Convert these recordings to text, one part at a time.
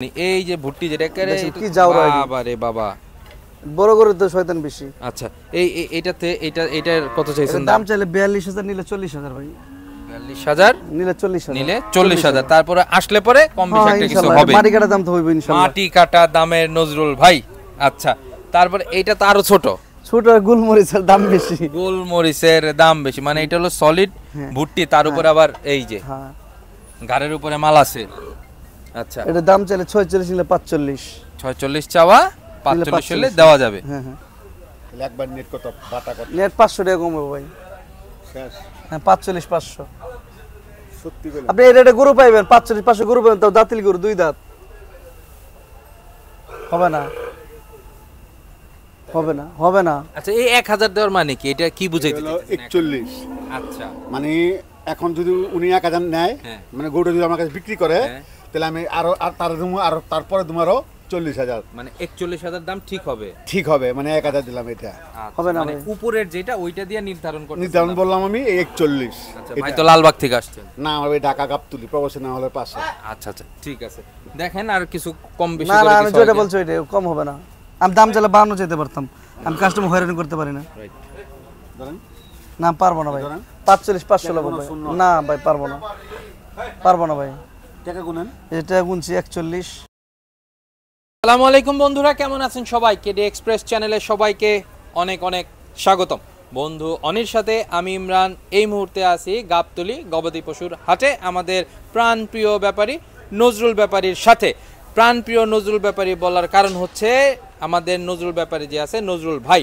এই যে ভুট্টি যেটা করে কি যাও বাবা রে বাবা বড় গরুর তো শয়তান বেশি। আচ্ছা এইটাতে এটার কত চাইছেন দাম চাইলে 42000 নিলে 40000 ভাই। 42000 নিলে 40000 নিলে 40000 তারপরে আসলে পরে কম বেশি একটা কিছু হবে। মাটি কাটা দাম তো হইবে ইনশাআল্লাহ। মাটি কাটা দামের নজরুল ভাই। আচ্ছা তারপরে এইটা তো আরো ছোট ছোট গোলমরিচের দাম বেশি। গোলমরিচের দাম বেশি মানে এটা হলো সলিড ভুট্টি তার উপরে আবার এই যে হ্যাঁ ঘাড়ের উপরে মাল আছে। আচ্ছা এটা দাম চাইলে 46 নিলে 45 46 চাওয়া 45 হলে দেওয়া যাবে। হ্যাঁ হ্যাঁ একবার নেট কত বাটা কত নেট 500 টাকা কমবে ভাই। শেষ হ্যাঁ 45 500 সত্যি বলে আপনি এটা গরু পাইবেন 45 500 গরু পাবেন তাও দাঁতিল গরু দুই দাঁত হবে না হবে না হবে না। আচ্ছা এই 1000 দেওয়ার মানে কি এটা কি বুঝাইতে হলো চাইছেন? 41 আচ্ছা মানে এখন যদি উনি 1000 নেয় হ্যাঁ। মানে গরুটা যদি আমার কাছে বিক্রি করে হ্যাঁ। তাহলে আমি আরো আর তার দেবো আর তারপরে তোমারও 40000 মানে 41000 দাম ঠিক হবে। ঠিক হবে মানে 1000 দিলাম এটা হবে না মানে ভাই। উপরের যেটা ওইটা দিয়ে নির্ধারণ করতে নির্ধারণ বললাম আমি 41 আচ্ছা ভাই তো লালবাগ থেকে আসছেন। না আমার ওই ঢাকা গাবতুলি প্রবাসী না হলে পাশে। আচ্ছা আচ্ছা ঠিক আছে দেখেন আর কিছু কম বেশি না করে না আমি কিছু যেটা হয় বলছি ওইটা কম হবে না। আমি দাম চাইলে 52 চাইতে পারতাম। আমি কাস্টমার হয়রানি করতে পারি না। রাইট ধরেন না পারবো না ভাই। 45 500 লাগবে ভাই। না ভাই পারবো না পারবো না ভাই। টাকা গুনেন এটা গুনছি 41। আসসালামু আলাইকুম বন্ধুরা কেমন আছেন সবাই কেডি এক্সপ্রেস চ্যানেলে সবাইকে অনেক অনেক স্বাগতম। বন্ধু অনির সাথে আমি ইমরান এই মুহূর্তে আছি গাবতলী গবাদি পশুর হাটে আমাদের প্রাণপ্রিয় ব্যাপারী নজরুল ব্যাপারীর সাথে। প্রাণপ্রিয় নজরুল ব্যাপারী বলার কারণ হচ্ছে আমাদের নজরুল ব্যাপারী যে আছে নজরুল ভাই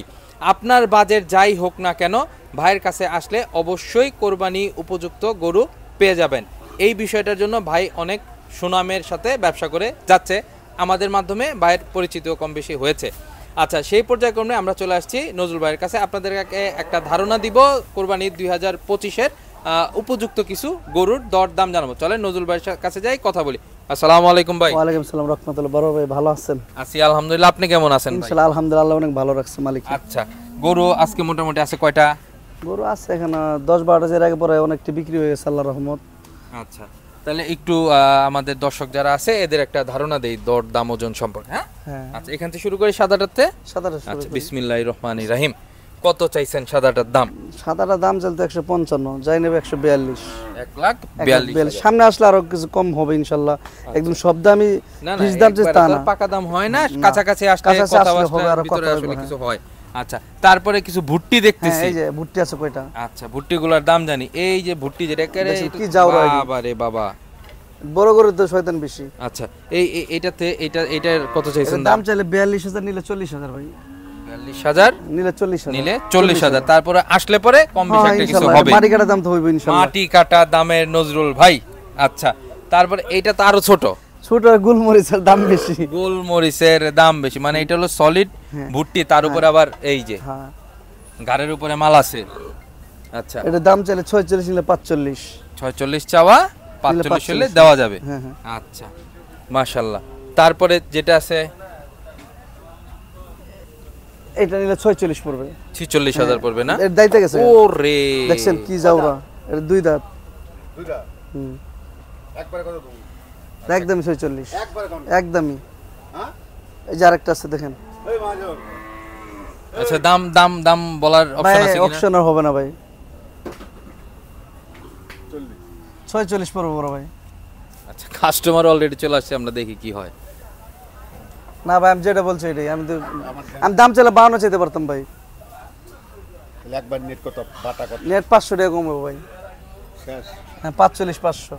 আপনার বাজেট যাই হোক না কেন ভাইয়ের কাছে আসলে অবশ্যই কোরবানি উপযুক্ত গরু পেয়ে যাবেন। এই বিষয়টার জন্য ভাই অনেক সুনামের সাথে ব্যবসা করে যাচ্ছে, আমাদের মাধ্যমে ভাইয়ের পরিচিত কম বেশি হয়েছে। আচ্ছা সেই পর্যায়ক্রমে আমরা চলে আসছি নজরুল ভাইয়ের কাছে আপনাদেরকে একটা ধারণা দিব কোরবানি 2025-এর উপযুক্ত কিছু গরুর দর দাম জানাবো। চলেন নজরুল ভাইয়ের কাছে যাই কথা বলি। আসসালামু আলাইকুম ভাই। ওয়ালাইকুম আসসালাম রাহমাতুল্লাহ। বড় ভাই ভালো আছেন? আছি আলহামদুলিল্লাহ, আপনি কেমন আছেন ভাই? ইনশাআল্লাহ আলহামদুলিল্লাহ অনেক ভালো রাখছে মালিক। আচ্ছা গরু আজকে মোটামুটি আছে কয়টা? গরু আছে এখানে 10-12টা এর আগে পরে অনেকটি বিক্রি হয়ে গেছে আল্লাহর রহমত। আচ্ছা তাহলে একটু আমাদের দর্শক যারা আছে এদের একটা ধারণা দেই দর দাম ওজন সম্পর্কে। হ্যাঁ হ্যাঁ আচ্ছা এখান থেকে শুরু করি সাদাটাতে। সাদাটা আচ্ছা বিসমিল্লাহির রহমানির রহিম। কত চাইছেন সাদাটার দাম? সাদাটা দাম চলতে 155 যাই নেবে 142। 1,42,000 সামনে আসলে আরো কিছু কম হবে ইনশাআল্লাহ। একদম সব দামই না না ফিক্স দাম যে তা না। পাকা দাম হয় না, কাছাকাছি আসলে কথাবার্তা আর ভিতরে আসলে কিছু হয়। আচ্ছা তারপরে কিছু ভুট্টি দেখতেছি। এই যে ভুট্টি আছে কয়টা? আচ্ছা ভুট্টিগুলোর দাম জানি। এই যে ভুট্টি যেটা করে কি যাও বাবা রে বাবা বড় গরুর তো শয়তান বেশি। আচ্ছা এইটাতে এটার কত চাইছেন দাম চাইলে 42000 নিলে 40000 ভাই। 42000 নিলে 40000 নিলে 40000 তারপরে আসলে পরে কম বেশি একটা কিছু হবে। মাটি কাটা দাম তো হইবে ইনশাআল্লাহ। মাটি কাটা দামের নজরুল ভাই। আচ্ছা তারপরে এইটা তো আরো ছোট ছোট গোলমরিচের দাম বেশি। গোলমরিচের দাম বেশি মানে এটা হলো সলিড ভুট্টি তার উপরে আবার এই যে হ্যাঁ ঘাড়ের উপরে মাল আছে। আচ্ছা এটা দাম চাইলে 46 নিলে 45 46 চাওয়া 45 হলে দেওয়া যাবে। হ্যাঁ হ্যাঁ আচ্ছা মাশাআল্লাহ। তারপরে যেটা আছে এটা নিলে 46 পড়বে। 46000 পড়বে না? এর দাইতে গেছে ওরে দেখছেন কি যাওরা এটা দুই দাঁত। দুইটা হুম একবারে কত তুমি একদমই 46 একবারে কত একদমই। হ্যাঁ এই যে আরেকটা আছে দেখেন ওই মাজন আচ্ছা দাম দাম দাম বলার অপশন আছে ভাই। কিনা? অপশন আর হবে না ভাই। 40 46 পড়বে বড় ভাই। আচ্ছা কাস্টমার অলরেডি চলে আসছে, আমরা দেখি কি হয়। না ভাই আমি যেটা বলছি এটাই। আমি দাম চাইলে 52 চাইতে পারতাম ভাই। তাহলে একবার নেট কত বাটা কত নেট 500 টাকা কমবে ভাই। শেষ হ্যাঁ 45 500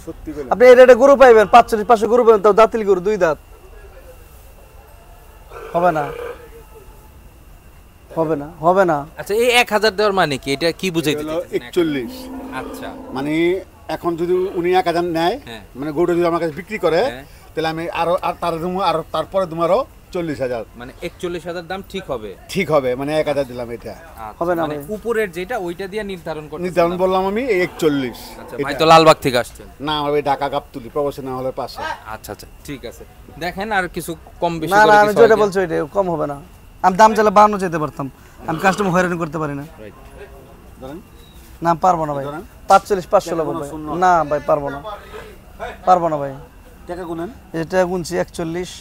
সত্যি বলে আপনি এই রেটে গরু পাইবেন 45 500 গরু পাবেন তাও দাঁতিল গরু দুই দাঁত হবে না হবে না হবে না। আচ্ছা এই 1000 দেওয়ার মানে কি এটা কি বুঝাইতে হলো চাইছেন? 41 আচ্ছা মানে এখন যদি উনি 1000 নেয় হ্যাঁ। মানে গরুটা যদি আমার কাছে বিক্রি করে হ্যাঁ। তাহলে আমি আরো আর তার দেবো আর তারপরে তোমারও 40000 মানে 41000 দাম ঠিক হবে। ঠিক হবে মানে 1000 দিলাম এটা আচ্ছা, হবে না মানে ভাই। উপরের যেটা ওইটা দিয়ে নির্ধারণ করতে। নির্ধারণ বললাম আমি 41 আচ্ছা ভাই তো লালবাগ থেকে আসছেন। না আমার ওই ঢাকা গাবতুলি প্রবাসী না হলে পাশে। আচ্ছা আচ্ছা ঠিক আছে দেখেন আর কিছু কম বেশি না করে না আমি কিছু যেটা হয় বলছি ওইটা কম হবে না। আমি দাম চাইলে 52 চাইতে পারতাম। আমি কাস্টমার হয়রানি করতে পারি না। কিনা? Right. ধরেন না পারবো না ভাই। 45 500 লাগবে ভাই। না ভাই পারবো না পারবো না ভাই। টাকা গুনেন এটা গুনছি 41।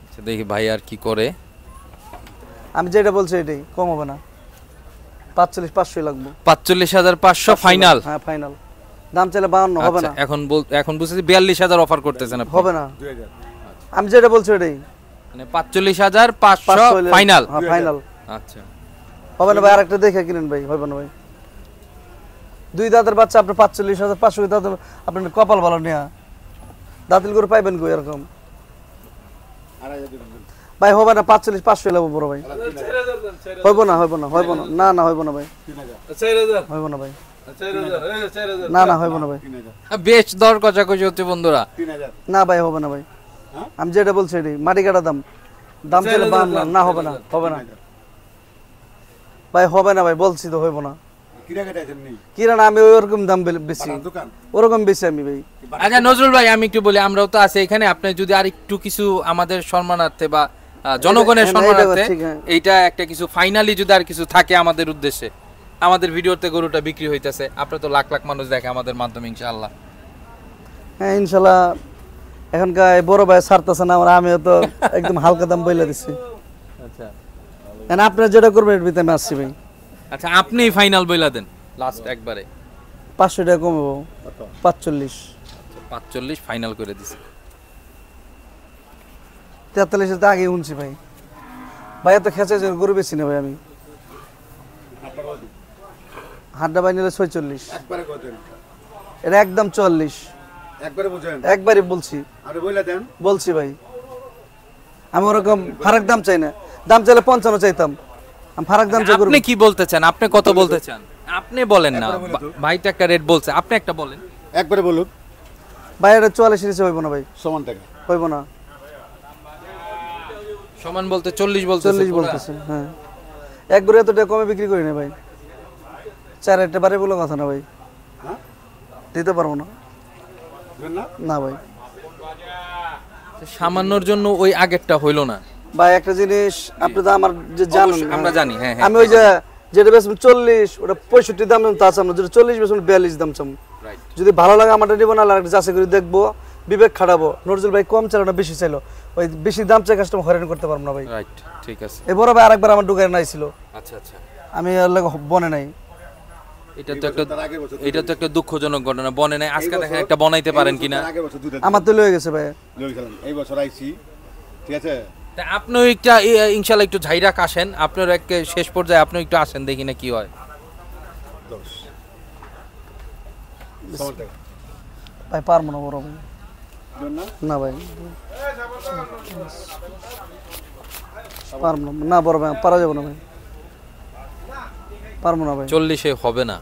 আচ্ছা দেখি ভাই আর কি করে। আমি যেটা বলছি এটাই, কম হবে না। 45,500 লাগবে। 45,500 ফাইনাল। হ্যাঁ ফাইনাল। দাম চাইলে 52 হবে আচ্ছা না। এখন বুঝতেছি 42,000 অফার করতেছেন আপনি। হবে না, 2000 আমি যেটা বলছি এটাই। মানে 45,500 ফাইনাল। হ্যাঁ ফাইনাল। আচ্ছা হবে না ভাই, আরেকটা দেখে কিনেন ভাই, হবে না ভাই। দুই দাঁতের বাচ্চা আপনি 45,500 দাঁত, আপনার কপাল ভালো নেয়া। দাঁতিল করে পাইবেন কই এরকম? 2000 দিবেন ভাই হবে না, 45,500 লাগবে বড় ভাই। হইব না, হইব না, হইব না, না না হইব না ভাই, 3000 হইব না ভাই, না না হইব না ভাই, 3000 বেশ দর কষাকষি হচ্ছে বন্ধুরা। 3000 না ভাই হবে না ভাই। হ্যাঁ? আমি যেটা বলছি এটাই, মাটি কাটা দাম, দাম চাইলে 52, না হবে না, হবে না ভাই, হবে না ভাই, বলছি তো হইব না। কিরা কাটাইছেন নি কিরা না, আমি ওরকম দাম বেশি, দোকান ওরকম বেশি আমি ভাই। আচ্ছা নজরুল ভাই, আমি একটু বলি, আমরাও তো আছি এখানে, আপনি যদি আর একটু কিছু আমাদের সম্মানার্থে বা জনগণের হ্যাঁ, সম্মানার্থে এটা ঠিক, হ্যাঁ। এইটা একটা কিছু ফাইনালি যদি আর কিছু থাকে আমাদের উদ্দেশ্যে, আমাদের ভিডিওতে গরুটা বিক্রি হইতাছে, আপনার তো লাখ লাখ মানুষ দেখে আমাদের মাধ্যমে, ইনশাআল্লাহ। হ্যাঁ ইনশাল্লাহ। এখনকার এই বড় ভাই ছাড়তেছে না, আমিও তো একদম হালকা দাম বইলে দিচ্ছি। আচ্ছা আপনারা যেটা করবেন এর ভিতরে আমি আসছি ভাই। আচ্ছা আপনি ফাইনাল বইলা দেন লাস্ট একবারে। 500 টাকা কমবো, কত 45। 45 ফাইনাল করে দিছি। 43 তো আগে শুনছি ভাই। ভাই এত খেঁচে গরু বেশি না ভাই আমি। হাড্ডা বাই নিলে 46, একবারে কতেন এটা একদম 44। একবারে বুঝেন একবারই বলছি, আরে বইলা দেন বলছি ভাই। আমি ওরকম ফারাক দাম চাই না, দাম চাইলে 55 চাইতাম, আমি ফারাক দাম চাই। আপনি কি বলতে চান, আপনি কত বলতে চান আপনি বলেন না, ভাই তো একটা রেট বলছে, আপনি একটা বলেন। একবারে বলুন ভাই এটা 44 নিচে হইব না ভাই, সমান টাকা হইব না। সমান বলতে 40 বলতে 40 বলতেছে, হ্যাঁ। এক গরু এত টাকা কমে বিক্রি করি না ভাই, 4 বারে বলে কথা না ভাই, হ্যাঁ দিতে পারবো না, দেন না না ভাই। সামান্যর জন্য ওই আগেরটা হইলো না ভাই একটা জিনিস আপনি তো আমার যে জানেন, অবশ্যই, আমরা জানি, হ্যাঁ, হ্যাঁ। আমি ওই যে যেটা বেচবেন 40, ওটা 65 দাম তা চাম না, যেটা 40 বেচবেন 42 দাম চাম। রাইট যদি ভালো লাগে আমারটা নিব, না আরেকটা যাচাই করে দেখবো, বিবেক খাটাবো। নজরুল ভাই কম চাইলো না বেশি চাইলো, ওই বেশি দাম চাই কাস্টমার হয়রান করতে পারবো না ভাই। রাইট ঠিক আছে। এই বড় ভাই আরেকবার আমার ঢুকায় নাইছিল, আচ্ছা আচ্ছা, আমি আর লাগে বনে নাই। এটা তো একটা দুঃখজনক ঘটনা, বনে নাই, আজকে দেখেন একটা বনাইতে পারেন কিনা। আগে বছর দুধ আমার তো লয়ে গেছে ভাই। লই খেলাম এই বছর আইছি ঠিক আছে তা আপনিও একটা ইনশাআল্লাহ একটু ঝাইরা কাশেন, আপনার এক শেষ পর্যায়ে আপনি একটু আসেন, দেখি না কি হয়। 10 সমান টাকা ভাই পারবো না বড় ভাই, দেন না না ভাই পারবো না, না বড় ভাই পারা যাবে না ভাই, পারবো না ভাই। 40-এ হবে না,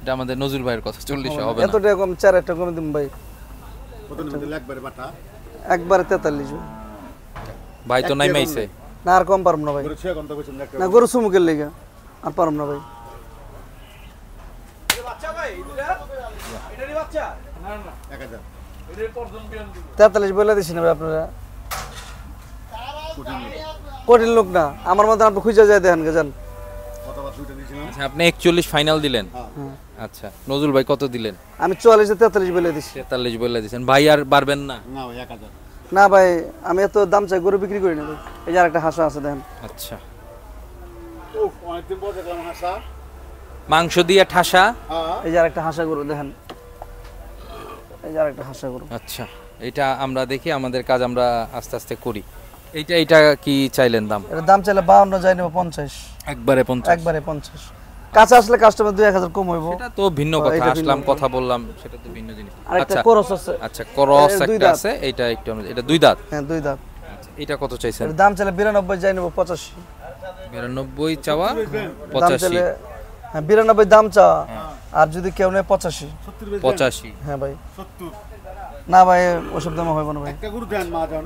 এটা আমাদের নজরুল ভাইয়ের কথা, 40-এ হবে এত না। টাকা কম, 4 টাকা কমে দিন ভাই, কত নিতে একবারে বাটা একবারে 43। ভাই তো নাইমাইছে। না আর কম পারবো না ভাই, গরু ছয় ঘন্টা কইছেন না গরু সুমুকের লেগে আর পারবো না ভাই। 1000 43 বলে দিছি না ভাই আপনারা, কঠিন লোক না আমার মতো, আপনি খুঁজে যায় দেখেন গে যান। কতবার দুইটা দিছিলাম আচ্ছা আপনি 41 ফাইনাল দিলেন। হ্যাঁ আচ্ছা নজরুল ভাই কত দিলেন? আমি 44 43 বলে দিছি। 43 বলে দিয়েছেন, ভাই আর বাড়বেন না? না ভাই 1000 না ভাই আমি এত দাম চাই গরু বিক্রি করি না ভাই। এই যে আরেকটা হাসা আছে দেখেন, আচ্ছা উফ অনেকদিন পর দেখলাম হাসা মাংস দিয়ে ঠাসা। হ্যাঁ এই যে আরেকটা হাসা গরু দেখেন, এই যে আরেকটা হাসা গরু। আচ্ছা এটা আমরা দেখি, আমাদের কাজ আমরা আস্তে আস্তে করি। এটা কি চাইলেন দাম? এর দাম চাইলে 52 যাই নেব 50, একবারে 50? একবারে 50। কাছে আসলে কাস্টমার 2-1000 কম হইব, সেটা তো ভিন্ন কথা, এটা ভিন্ন আসলাম কথা। কথা বললাম, সেটা তো ভিন্ন জিনিস। আরেকটা আচ্ছা কোরস আছে। আচ্ছা ক্রস এর দুই একটা দাঁত। আছে, এটা একটু এটা 2 দাঁত। হ্যাঁ 2 দাঁত। আচ্ছা এটা কত চাইছেন? এর দাম চাইলে 92 যাই নেব 85। 92 চাওয়া, দাম 85। চাইলে হ্যাঁ 92 দাম চাওয়া, আর যদি কেউ নেয় 85। 85। হ্যাঁ ভাই 70 না ভাই ওসব দামে হইব না ভাই। একটা গরু দেন মা জান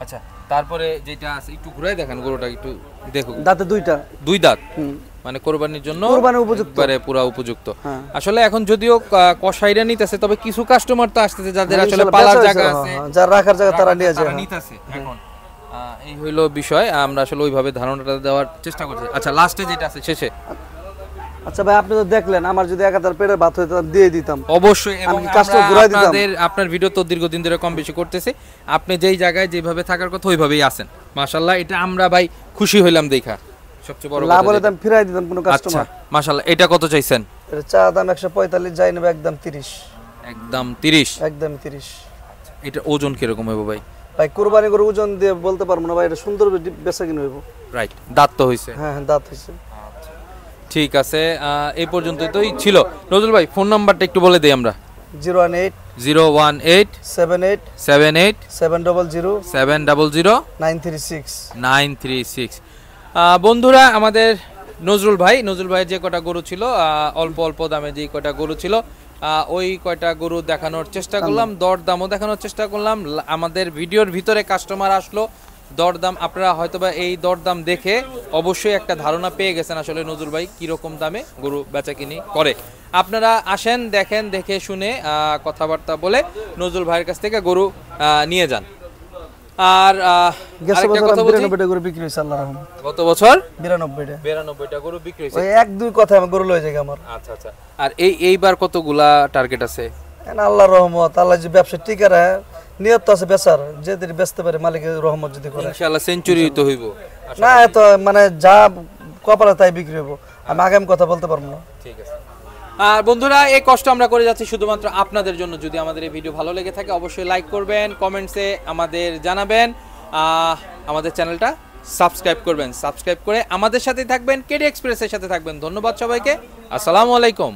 আচ্ছা তারপরে যেটা আছে একটু ঘুরাই দেখান, গরুটা একটু দেখো। দাঁতে 2টা। 2 দাঁত, হুম মানে কোরবানির জন্য কোরবানির উপযুক্ত। একবারে পুরা উপযুক্ত। হ্যাঁ। আসলে এখন যদিও কসাইরা নিতেছে, তবে কিছু কাস্টমার তো আসতেছে যাদের আসলে ইনশাআল্লাহ পালার বেচা জায়গা হয়েছে, আছে, হ্যাঁ, যার রাখার জায়গা তারা নিয়ে যায়। তারা নিতেছে এখন। এই হইলো বিষয়, আমরা আসলে ওইভাবে ধারণাটা দেওয়ার চেষ্টা করছি। আচ্ছা লাস্টে যেটা আছে শেষে আচ্ছা ভাই আপনি তো দেখলেন, আমার যদি 1000 পেটের ভাত হইতো আমি দিয়ে দিতাম। অবশ্যই, এবং আমি কাজটা ঘুরাই দিতাম। আপনার ভিডিও তো দীর্ঘদিন ধরে কম বেশি করতেছি, আপনি যেই জায়গায় যেভাবে থাকার কথা ওইভাবেই আছেন মাশাআল্লাহ। এটা আমরা ভাই খুশি হইলাম দেখা, সবচেয়ে বড় লাভ কথা হলে যেটা। দাম ফিরাই দিতাম কোনো আচ্ছা কাস্টমার। মাশাআল্লাহ, এটা কত চাইছেন? এটা চা দাম 145, যাই নেবে একদম 30। একদম 30। একদম 30। এটা ওজন কিরকম হবে ভাই? ভাই কুরবানি করে ওজন দিয়ে বলতে পারবো না ভাই, এটা সুন্দর বেচা কিনে হইব। রাইট, দাঁত তো হইছে। হ্যাঁ হ্যাঁ দাঁত হইছে। ঠিক আছে, এই পর্যন্তই তোই ছিল। নজরুল ভাই ফোন নাম্বারটা একটু বলে দেই আমরা। 018 018 78 78 700 700 936। 936। বন্ধুরা, আমাদের নজরুল ভাইয়ের যে কটা গরু ছিল, অল্প অল্প দামে যে কটা গরু ছিল, ওই কয়টা গরু দেখানোর চেষ্টা করলাম, দরদামও দেখানোর চেষ্টা করলাম। আমাদের ভিডিওর ভিতরে কাস্টমার আসলো, দরদাম আপনারা হয়তোবা এই দরদাম দেখে অবশ্যই একটা ধারণা পেয়ে গেছেন আসলে নজরুল ভাই কিরকম দামে গরু বেচাকিনি করে। আপনারা আসেন, দেখেন, দেখে শুনে কথাবার্তা বলে নজরুল ভাইয়ের কাছ থেকে গরু নিয়ে যান। আর গেছে আরেকটা বছর কথা বলছি, 92টা গরু বিক্রি হইছে আল্লাহর রহমত। গত বছর 92টা। 92টা গরু বিক্রি হয়েছে। ওই এক দুই কথা আমি গরু লয়ে যাই আমার। আচ্ছা আচ্ছা। আর এইবার কতগুলা টার্গেট আছে? এখন আল্লাহর রহমত, আল্লাহ যে ব্যবসা টিকা রাখে, নিয়ত তো আছে বেচার, যেদিন বেচতে পারে মালিকের রহমত যদি করে। ইনশাআল্লাহ সেঞ্চুরি তো হইব। না এত মানে যা কপালে তাই বিক্রি হইব, আমি আগাম কথা বলতে পারবো না। ঠিক আছে। আর বন্ধুরা, এই কষ্ট আমরা করে যাচ্ছি শুধুমাত্র আপনাদের জন্য। যদি আমাদের এই ভিডিও ভালো লেগে থাকে অবশ্যই লাইক করবেন, কমেন্টসে আমাদের জানাবেন, আমাদের চ্যানেলটা সাবস্ক্রাইব করবেন। সাবস্ক্রাইব করে আমাদের সাথেই থাকবেন, কেডি এক্সপ্রেসের সাথে থাকবেন। ধন্যবাদ সবাইকে, আসসালামু আলাইকুম।